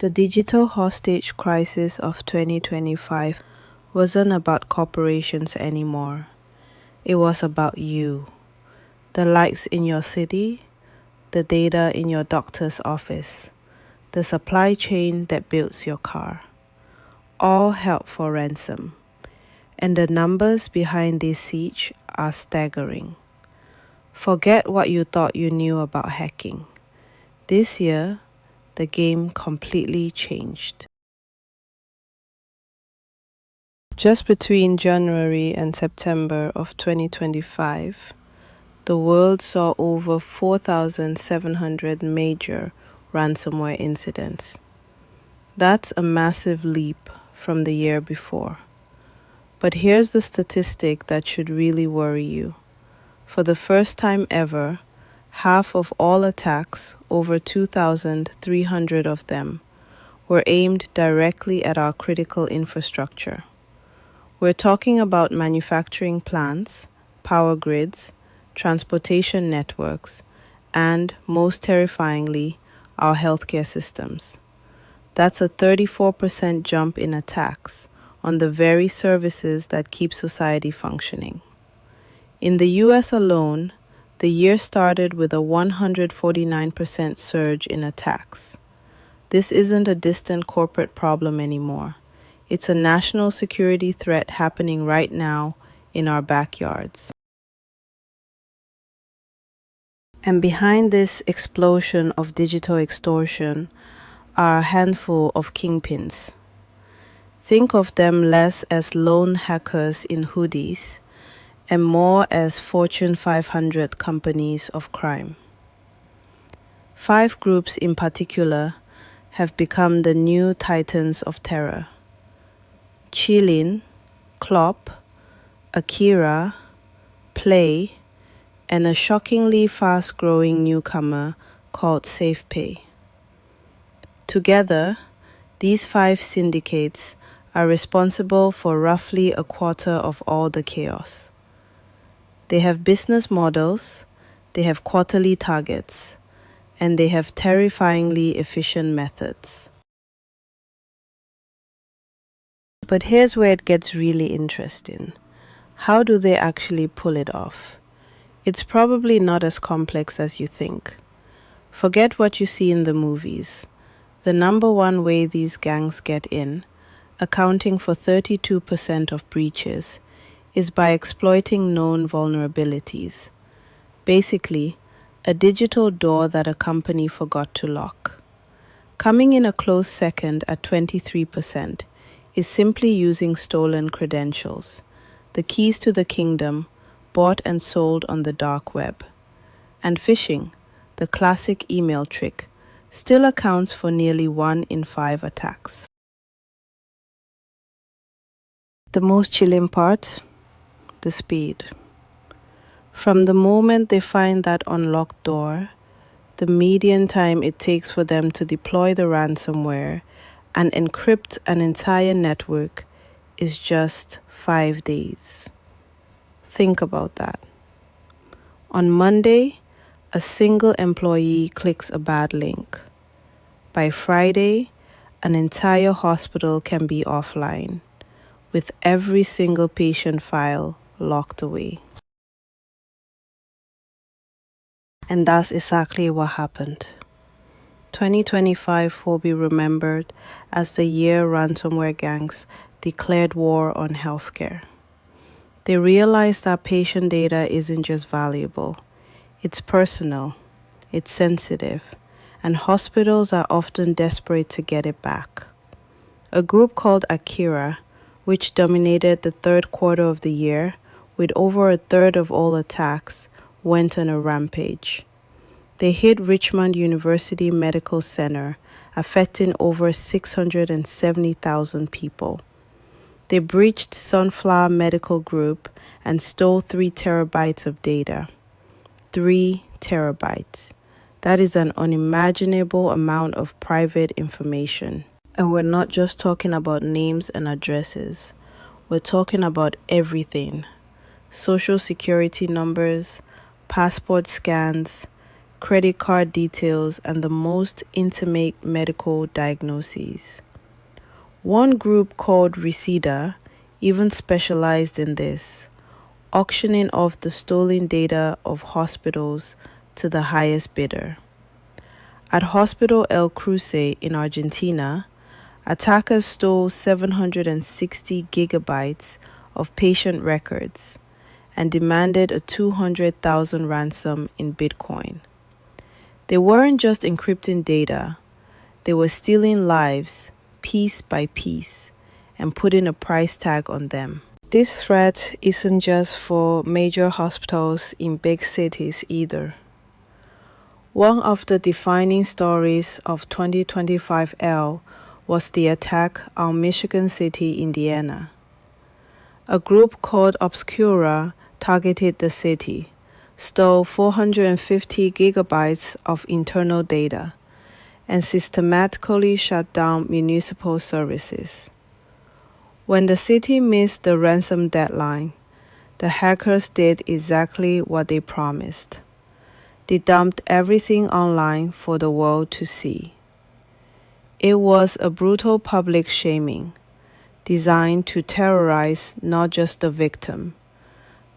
The digital hostage crisis of 2025 wasn't about corporations anymore. It was about you. The lights in your city, the data in your doctor's office, the supply chain that builds your car. All held for ransom. And the numbers behind this siege are staggering. Forget what you thought you knew about hacking. This year, the game completely changed. Just between January and September of 2025, the world saw over 4,700 major ransomware incidents. That's a massive leap from the year before. But here's the statistic that should really worry you. For the first time ever, half of all attacks, over 2,300 of them, were aimed directly at our critical infrastructure. We're talking about manufacturing plants, power grids, transportation networks, and, most terrifyingly, our healthcare systems. That's a 34% jump in attacks on the very services that keep society functioning. In the US alone, the year started with a 149% surge in attacks. This isn't a distant corporate problem anymore. It's a national security threat happening right now in our backyards. And behind this explosion of digital extortion are a handful of kingpins. Think of them less as lone hackers in hoodies and more as Fortune 500 companies of crime. 5 groups in particular have become the new titans of terror. Chilin, Klopp, Akira, Play, and a shockingly fast-growing newcomer called SafePay. Together, these 5 syndicates are responsible for roughly a quarter of all the chaos. They have business models, they have quarterly targets, and they have terrifyingly efficient methods. But here's where it gets really interesting. How do they actually pull it off? It's probably not as complex as you think. Forget what you see in the movies. The number one way these gangs get in, accounting for 32% of breaches, is by exploiting known vulnerabilities. Basically, a digital door that a company forgot to lock. Coming in a close second at 23% is simply using stolen credentials, the keys to the kingdom, bought and sold on the dark web. And phishing, the classic email trick, still accounts for nearly 1 in 5 attacks. The most chilling part? The speed. From the moment they find that unlocked door, the median time it takes for them to deploy the ransomware and encrypt an entire network is just 5 days. Think about that. On Monday, a single employee clicks a bad link. By Friday, an entire hospital can be offline, with every single patient file locked away. And that's exactly what happened. 2025 will be remembered as the year ransomware gangs declared war on healthcare. They realized that patient data isn't just valuable, it's personal, it's sensitive, and hospitals are often desperate to get it back. A group called Akira, which dominated the third quarter of the year, with over a third of all attacks, went on a rampage. They hit Richmond University Medical Center, affecting over 670,000 people. They breached Sunflower Medical Group and stole 3 terabytes of data. 3 terabytes. That is an unimaginable amount of private information. And we're not just talking about names and addresses. We're talking about everything. Social security numbers, passport scans, credit card details, and the most intimate medical diagnoses. One group called Reseda even specialized in this, auctioning off the stolen data of hospitals to the highest bidder. At Hospital El Cruce in Argentina, attackers stole 760 gigabytes of patient records and demanded a 200,000 ransom in Bitcoin. They weren't just encrypting data, they were stealing lives piece by piece and putting a price tag on them. This threat isn't just for major hospitals in big cities either. One of the defining stories of 2025 L was the attack on Michigan City, Indiana. A group called Obscura targeted the city, stole 450 gigabytes of internal data, and systematically shut down municipal services. When the city missed the ransom deadline, the hackers did exactly what they promised. They dumped everything online for the world to see. It was a brutal public shaming, designed to terrorize not just the victim,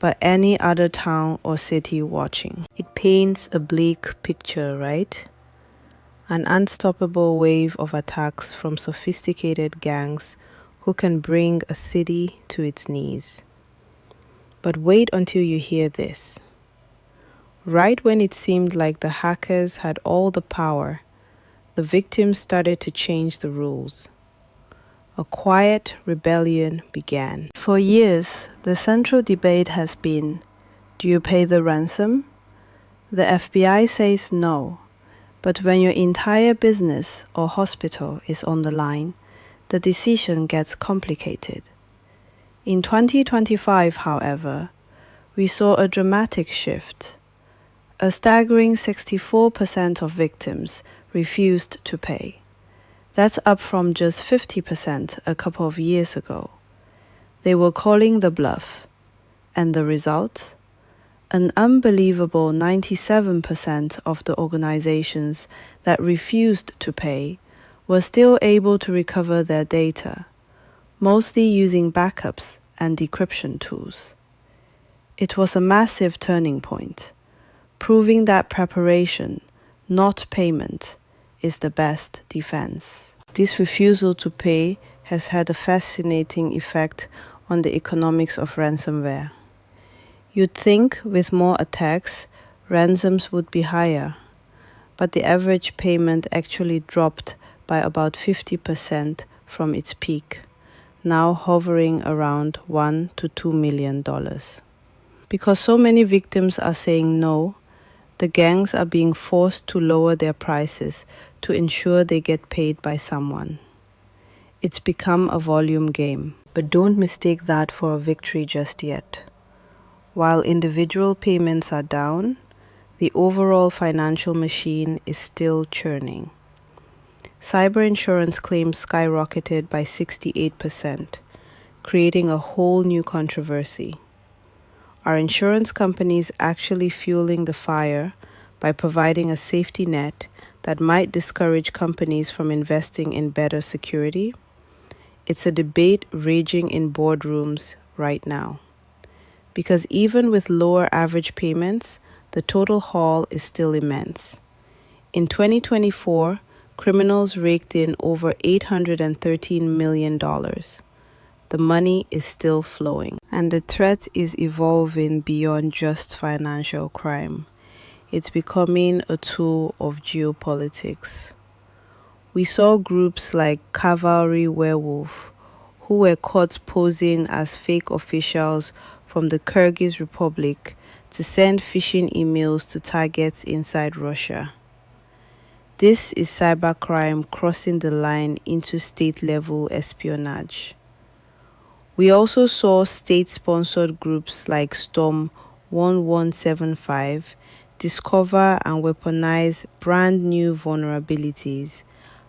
but any other town or city watching. It paints a bleak picture, right? An unstoppable wave of attacks from sophisticated gangs who can bring a city to its knees. But wait until you hear this. Right when it seemed like the hackers had all the power, the victims started to change the rules. A quiet rebellion began. For years, the central debate has been, do you pay the ransom? The FBI says no, but when your entire business or hospital is on the line, the decision gets complicated. In 2025, however, we saw a dramatic shift. A staggering 64% of victims refused to pay. That's up from just 50% a couple of years ago. They were calling the bluff. And the result? An unbelievable 97% of the organizations that refused to pay were still able to recover their data, mostly using backups and decryption tools. It was a massive turning point, proving that preparation, not payment, is the best defense. This refusal to pay has had a fascinating effect on the economics of ransomware. You'd think with more attacks, ransoms would be higher, but the average payment actually dropped by about 50% from its peak, now hovering around $1 to $2 million. Because so many victims are saying no, the gangs are being forced to lower their prices to ensure they get paid by someone. It's become a volume game. But don't mistake that for a victory just yet. While individual payments are down, the overall financial machine is still churning. Cyber insurance claims skyrocketed by 68%, creating a whole new controversy. Are insurance companies actually fueling the fire by providing a safety net that might discourage companies from investing in better security? It's a debate raging in boardrooms right now. Because even with lower average payments, the total haul is still immense. In 2024, criminals raked in over $813 million. The money is still flowing. And the threat is evolving beyond just financial crime. It's becoming a tool of geopolitics. We saw groups like Cavalry Werewolf, who were caught posing as fake officials from the Kyrgyz Republic to send phishing emails to targets inside Russia. This is cybercrime crossing the line into state-level espionage. We also saw state-sponsored groups like Storm 1175 discover and weaponize brand new vulnerabilities,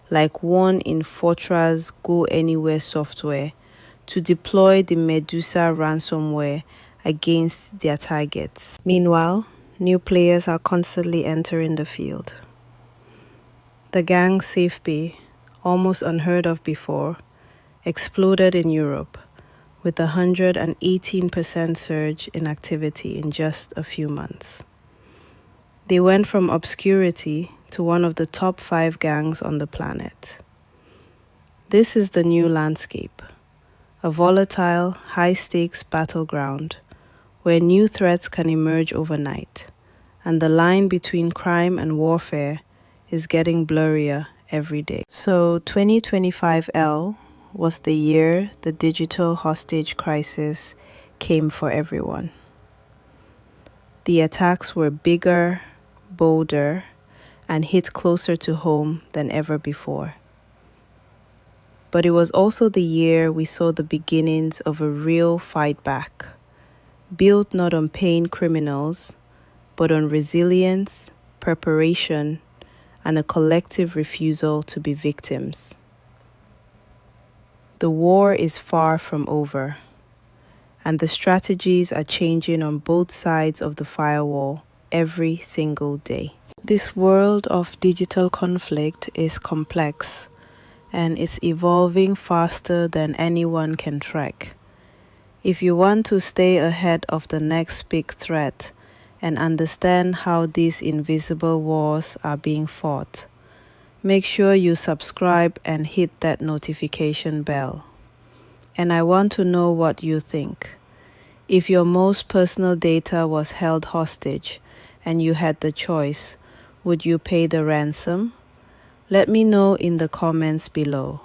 like one in Fortra's Go Anywhere software, to deploy the Medusa ransomware against their targets. Meanwhile, new players are constantly entering the field. The gang CyberBlabber, almost unheard of before, exploded in Europe with a 118% surge in activity in just a few months. They went from obscurity to one of the top 5 gangs on the planet. This is the new landscape, a volatile, high-stakes battleground where new threats can emerge overnight, and the line between crime and warfare is getting blurrier every day. So 2025L was the year the digital hostage crisis came for everyone. The attacks were bigger, bolder, and hit closer to home than ever before. But it was also the year we saw the beginnings of a real fight back, built not on paying criminals, but on resilience, preparation, and a collective refusal to be victims. The war is far from over, and the strategies are changing on both sides of the firewall every single day. This world of digital conflict is complex, and it's evolving faster than anyone can track. If you want to stay ahead of the next big threat and understand how these invisible wars are being fought, make sure you subscribe and hit that notification bell. And I want to know what you think. If your most personal data was held hostage and you had the choice, would you pay the ransom? Let me know in the comments below.